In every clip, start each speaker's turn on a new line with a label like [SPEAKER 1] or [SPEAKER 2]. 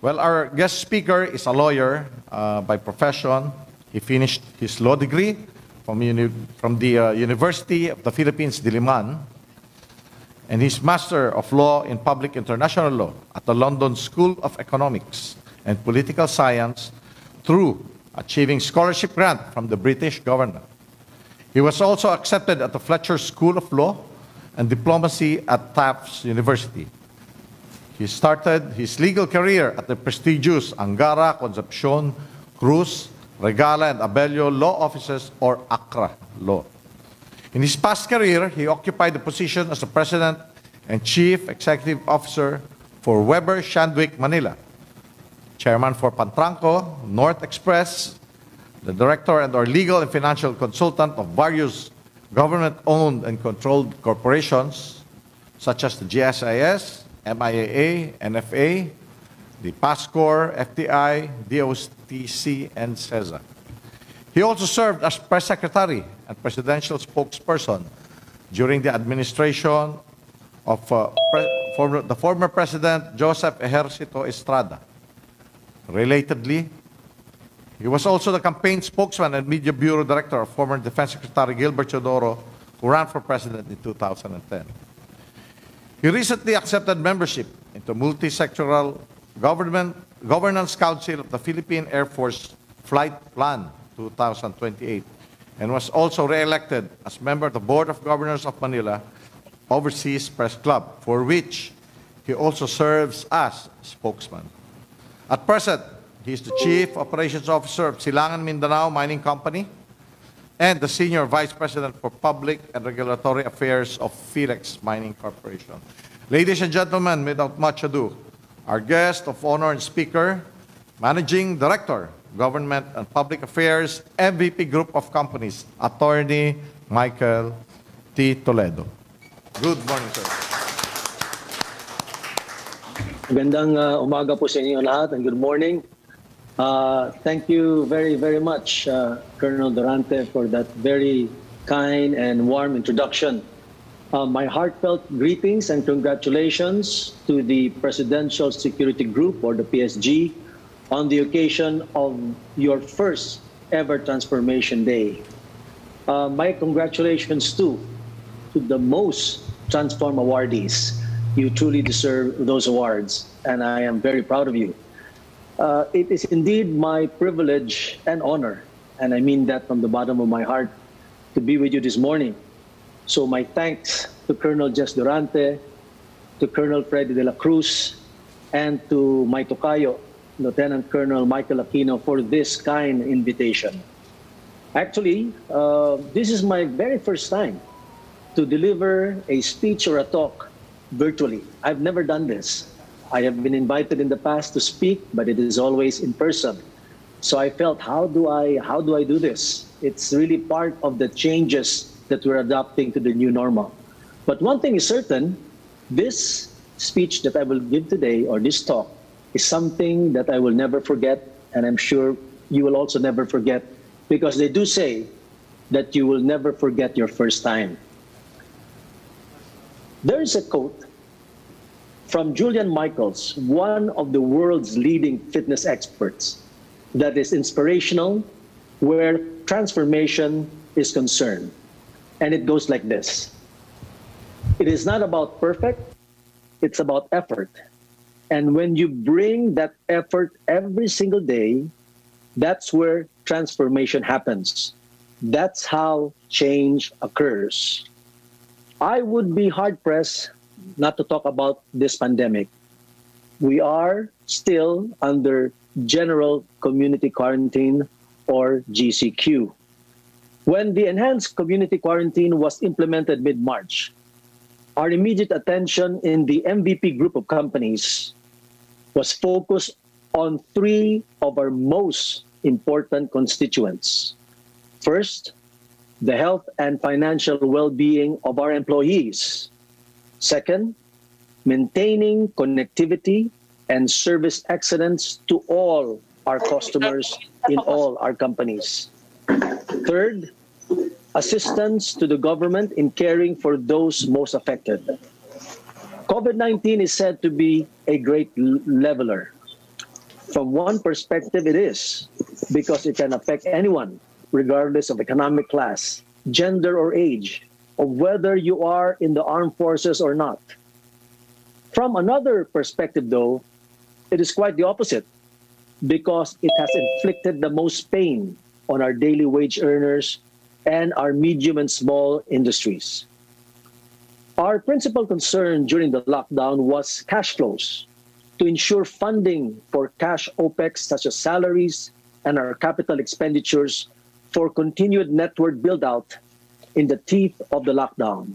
[SPEAKER 1] Well, our guest speaker is a lawyer by profession. He finished his law degree from the University of the Philippines, Diliman, and his Master of Law in Public International Law at the London School of Economics and Political Science through achieving scholarship grant from the British government. He was also accepted at the Fletcher School of Law and Diplomacy at Tufts University. He started his legal career at the prestigious Angara, Concepcion, Cruz, Regala, and Abello law offices, or ACRA Law. In his past career, he occupied the position as the President and Chief Executive Officer for Weber Shandwick, Manila, Chairman for Pantranco, North Express, the Director and/or Legal and Financial Consultant of various government-owned and controlled corporations, such as the GSIS, MIAA, NFA, the PASCOR, FTI, DOTC, and CESA. He also served as press secretary and presidential spokesperson during the administration of the former President Joseph Ejercito Estrada. Relatedly, he was also the campaign spokesman and media bureau director of former Defense Secretary Gilbert Teodoro, who ran for president in 2010. He recently accepted membership into multi-sectoral Governance Council of the Philippine Air Force Flight Plan 2028 and was also re-elected as member of the Board of Governors of Manila Overseas Press Club, for which he also serves as spokesman. At present, he is the Chief Operations Officer of Silangan Mindanao Mining Company and the Senior Vice President for Public and Regulatory Affairs of Felix Mining Corporation. Ladies and gentlemen, without much ado, our guest of honor and speaker, Managing Director, Government and Public Affairs, MVP Group of Companies, Attorney Michael T. Toledo. Good morning, sir.
[SPEAKER 2] Magandang umaga po sa inyo lahat and good morning. Thank you very, very much, Colonel Durante, for that very kind and warm introduction. My heartfelt greetings and congratulations to the Presidential Security Group, or the PSG, on the occasion of your first ever Transformation Day. My congratulations too to the most Transform awardees. You truly deserve those awards, and I am very proud of you. It is indeed my privilege and honor, and I mean that from the bottom of my heart, to be with you this morning. So my thanks to Colonel Jess Durante, to Colonel Freddy de la Cruz, and to my tokayo, Lieutenant Colonel Michael Aquino, for this kind invitation. Actually, this is my very first time to deliver a speech or a talk virtually. I've never done this. I have been invited in the past to speak, but it is always in person. So I felt, how do I do this? It's really part of the changes that we're adopting to the new normal. But one thing is certain, this speech that I will give today, or this talk, is something that I will never forget, and I'm sure you will also never forget, because they do say that you will never forget your first time. There is a quote from Julian Michaels, one of the world's leading fitness experts, that is inspirational where transformation is concerned. And it goes like this: it is not about perfect, it's about effort. And when you bring that effort every single day, that's where transformation happens. That's how change occurs. I would be hard-pressed not to talk about this pandemic. We are still under general community quarantine, or GCQ. When the enhanced community quarantine was implemented mid-March, our immediate attention in the MVP group of companies was focused on three of our most important constituents. First, the health and financial well-being of our employees. Second, maintaining connectivity and service excellence to all our customers in all our companies. Third, assistance to the government in caring for those most affected. COVID-19 is said to be a great leveler. From one perspective, it is, because it can affect anyone, regardless of economic class, gender, or age, of whether you are in the armed forces or not. From another perspective, though, it is quite the opposite, because it has inflicted the most pain on our daily wage earners and our medium and small industries. Our principal concern during the lockdown was cash flows, to ensure funding for cash OPEX such as salaries and our capital expenditures for continued network build-out in the teeth of the lockdown.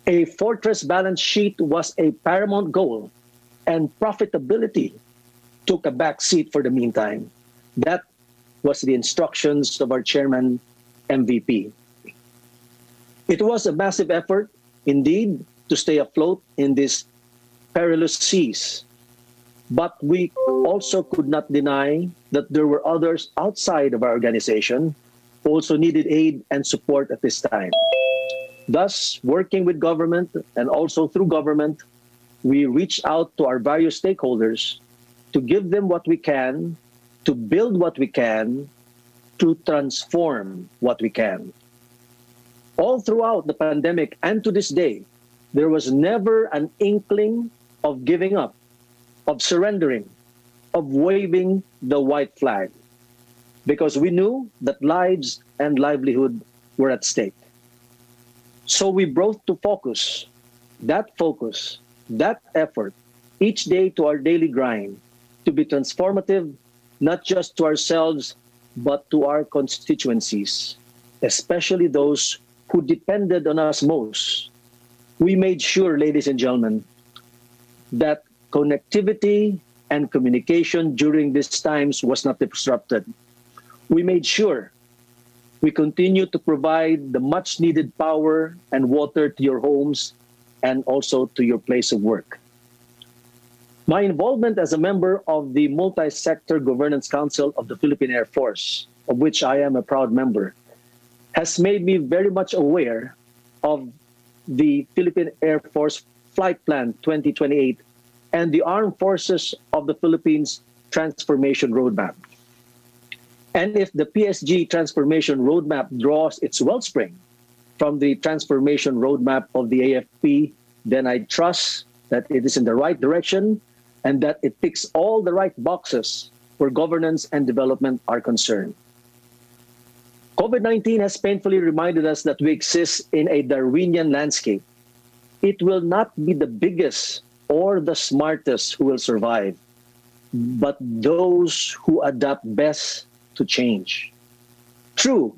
[SPEAKER 2] A fortress balance sheet was a paramount goal, and profitability took a back seat for the meantime. That was the instructions of our chairman, MVP. It was a massive effort, indeed, to stay afloat in these perilous seas. But we also could not deny that there were others outside of our organization who also needed aid and support at this time. Thus, working with government and also through government, we reached out to our various stakeholders to give them what we can, to build what we can, to transform what we can. All throughout the pandemic and to this day, there was never an inkling of giving up, of surrendering, of waving the white flag, because we knew that lives and livelihood were at stake. So we brought to focus, that effort, each day to our daily grind, to be transformative, not just to ourselves, but to our constituencies, especially those who depended on us most. We made sure, ladies and gentlemen, that connectivity and communication during these times was not disrupted. We made sure we continue to provide the much needed power and water to your homes and also to your place of work. My involvement as a member of the Multi-Sector Governance Council of the Philippine Air Force, of which I am a proud member, has made me very much aware of the Philippine Air Force Flight Plan 2028 and the Armed Forces of the Philippines Transformation Roadmap. And if the PSG Transformation Roadmap draws its wellspring from the Transformation Roadmap of the AFP, then I trust that it is in the right direction and that it ticks all the right boxes where governance and development are concerned. COVID-19 has painfully reminded us that we exist in a Darwinian landscape. It will not be the biggest or the smartest who will survive, but those who adapt best to change. True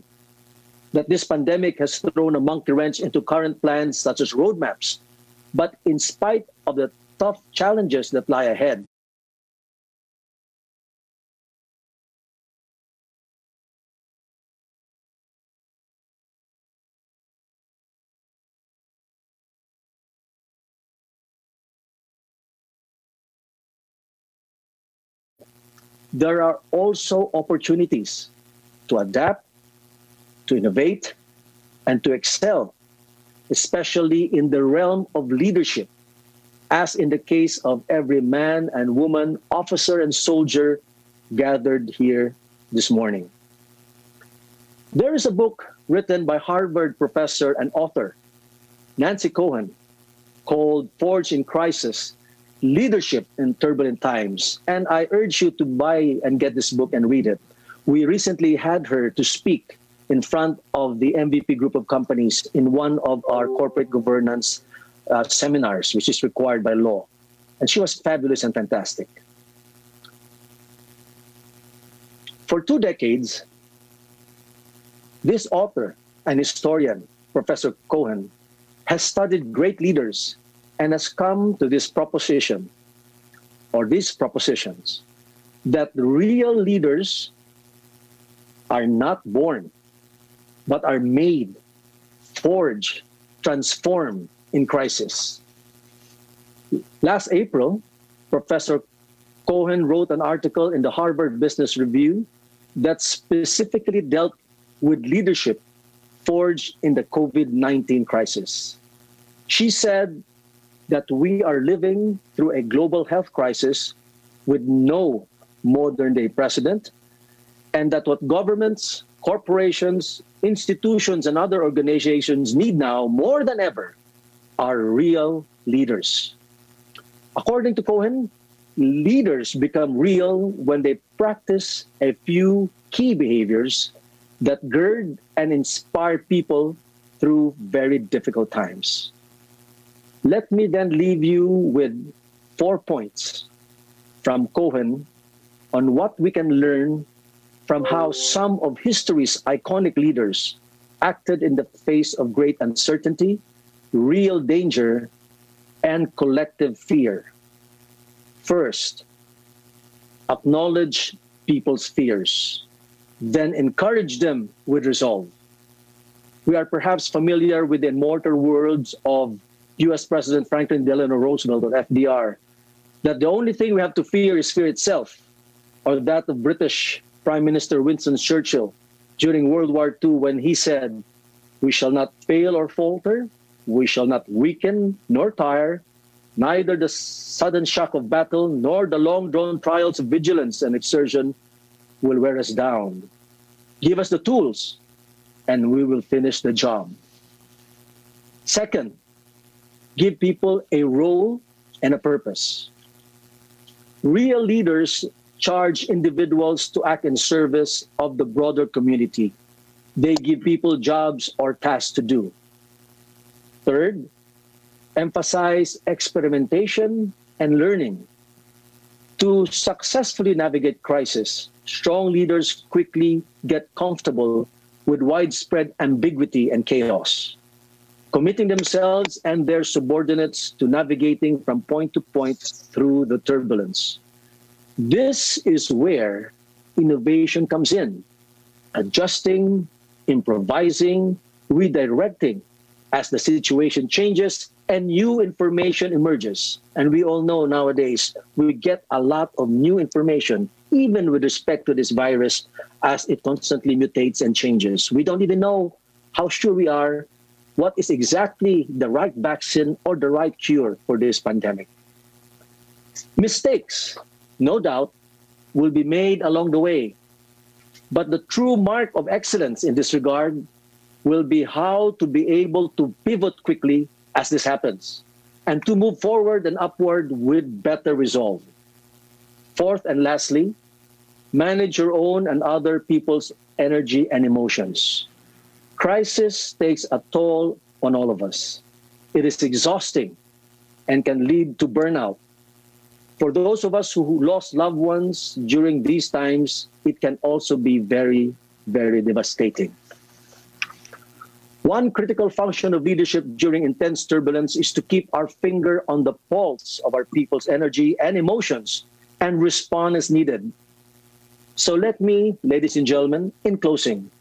[SPEAKER 2] that this pandemic has thrown a monkey wrench into current plans such as roadmaps, but in spite of the tough challenges that lie ahead, there are also opportunities to adapt, to innovate, and to excel, especially in the realm of leadership, as in the case of every man and woman, officer and soldier gathered here this morning. There is a book written by Harvard professor and author Nancy Cohen called Forged in Crisis: Leadership in Turbulent Times, and I urge you to buy and get this book and read it. We recently had her to speak in front of the MVP group of companies in one of our corporate governance seminars, which is required by law. And she was fabulous and fantastic. For 2 decades, this author and historian, Professor Cohen, has studied great leaders and has come to this proposition, or these propositions, that real leaders are not born, but are made, forged, transformed in crisis. Last April, Professor Cohen wrote an article in the Harvard Business Review that specifically dealt with leadership forged in the COVID-19 crisis. She said that we are living through a global health crisis with no modern-day president, and that what governments, corporations, institutions, and other organizations need now more than ever are real leaders. According to Cohen, leaders become real when they practice a few key behaviors that gird and inspire people through very difficult times. Let me then leave you with 4 points from Cohen on what we can learn from how some of history's iconic leaders acted in the face of great uncertainty, real danger, and collective fear. First, acknowledge people's fears, then encourage them with resolve. We are perhaps familiar with the immortal words of US President Franklin Delano Roosevelt, or FDR, that the only thing we have to fear is fear itself, or that of British Prime Minister Winston Churchill during World War II when he said, "We shall not fail or falter, we shall not weaken nor tire, neither the sudden shock of battle nor the long-drawn trials of vigilance and exertion will wear us down. Give us the tools, and we will finish the job." Second, give people a role and a purpose. Real leaders charge individuals to act in service of the broader community. They give people jobs or tasks to do. Third, emphasize experimentation and learning. To successfully navigate crisis, strong leaders quickly get comfortable with widespread ambiguity and chaos, committing themselves and their subordinates to navigating from point to point through the turbulence. This is where innovation comes in, adjusting, improvising, redirecting as the situation changes and new information emerges. And we all know nowadays we get a lot of new information, even with respect to this virus, as it constantly mutates and changes. We don't even know how sure we are what is exactly the right vaccine or the right cure for this pandemic. Mistakes, no doubt, will be made along the way. But the true mark of excellence in this regard will be how to be able to pivot quickly as this happens and to move forward and upward with better resolve. Fourth and lastly, manage your own and other people's energy and emotions. Crisis takes a toll on all of us. It is exhausting and can lead to burnout. For those of us who lost loved ones during these times, it can also be very, very devastating. One critical function of leadership during intense turbulence is to keep our finger on the pulse of our people's energy and emotions and respond as needed. So let me, ladies and gentlemen, in closing,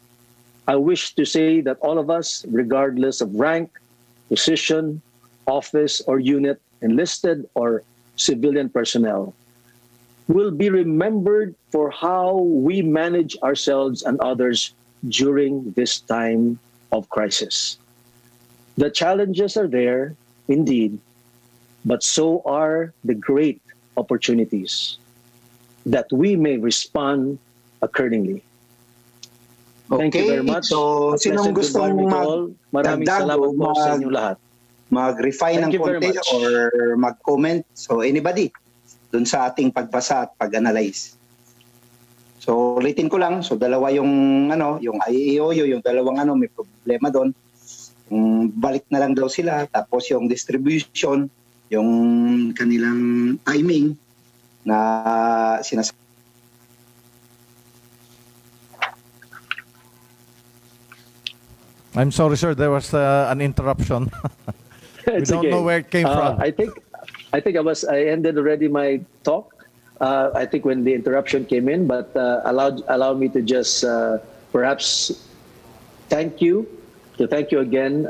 [SPEAKER 2] I wish to say that all of us, regardless of rank, position, office, or unit, enlisted or civilian personnel, will be remembered for how we manage ourselves and others during this time of crisis. The challenges are there, indeed, but so are the great opportunities that we may respond accordingly. Thank you very much.
[SPEAKER 3] So, sinong
[SPEAKER 2] Pleasant
[SPEAKER 3] gustong
[SPEAKER 2] goodbye to all. Maraming salamat po sa inyong lahat.
[SPEAKER 3] mag-refine ng
[SPEAKER 2] Thank you very
[SPEAKER 3] konti
[SPEAKER 2] much.
[SPEAKER 3] or mag-comment. So, anybody, dun sa ating pagbasa at pag-analyze. So, ulitin ko lang. So, dalawa yung, yung IEO, yung dalawang may problema doon. Balik na lang daw sila. Tapos yung distribution, yung kanilang timing na sinasabi.
[SPEAKER 1] I'm sorry, sir. There was an interruption. We
[SPEAKER 2] It's
[SPEAKER 1] don't
[SPEAKER 2] okay.
[SPEAKER 1] know where it came from.
[SPEAKER 2] I think I ended already my talk. I think when the interruption came in, but allow me to just perhaps thank you again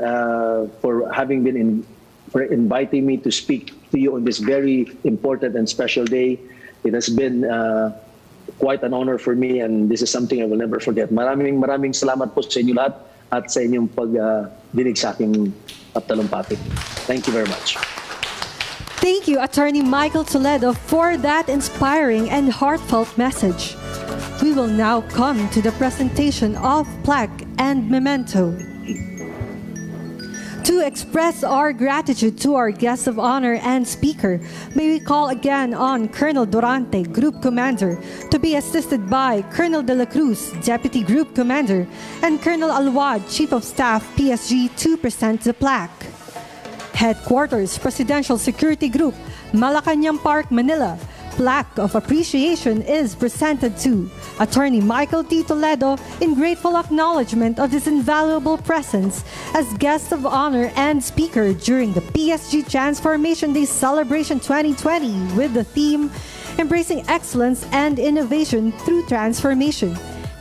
[SPEAKER 2] for having been for inviting me to speak to you on this very important and special day. It has been quite an honor for me, and this is something I will never forget. Maraming salamat po sa inyo lahat at sa inyong pagdinig sa aking talumpati. Thank you very much.
[SPEAKER 4] Thank you, Attorney Michael Toledo, for that inspiring and heartfelt message. We will now come to the presentation of plaque and memento. To express our gratitude to our guest of honor and speaker, may we call again on Colonel Durante, Group Commander, to be assisted by Colonel De La Cruz, Deputy Group Commander, and Colonel Alwad, Chief of Staff, PSG, to present the plaque. Headquarters, Presidential Security Group, Malacanang Park, Manila. Plaque of appreciation is presented to Attorney Michael T. Toledo in grateful acknowledgement of his invaluable presence as guest of honor and speaker during the PSG Transformation Day Celebration 2020 with the theme Embracing Excellence and Innovation Through Transformation,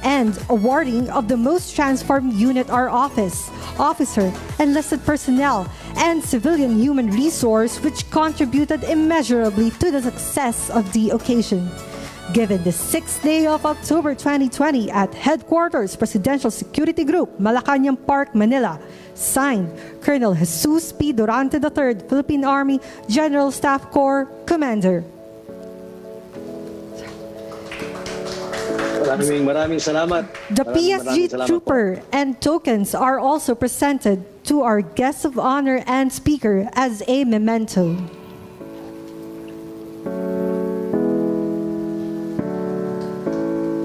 [SPEAKER 4] and awarding of the Most Transformed Unit our office, officer, enlisted personnel, and civilian human resource which contributed immeasurably to the success of the occasion. Given the 6th day of October 2020 at Headquarters Presidential Security Group, Malacanang Park, Manila. Signed, Colonel Jesus P. Durante III, Philippine Army General Staff Corps Commander.
[SPEAKER 2] Maraming salamat.
[SPEAKER 4] The PSG trooper and tokens are also presented to our guest of honor and speaker as a memento.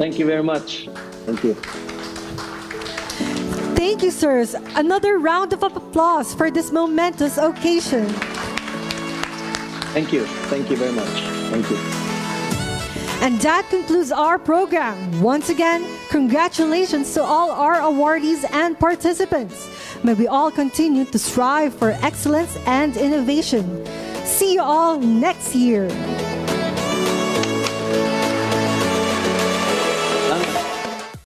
[SPEAKER 2] Thank you very much. Thank you.
[SPEAKER 4] Thank you, sirs. Another round of applause for this momentous occasion.
[SPEAKER 2] Thank you. Thank you very much. Thank you.
[SPEAKER 4] And that concludes our program. Once again, congratulations to all our awardees and participants. May we all continue to strive for excellence and innovation. See you all next year.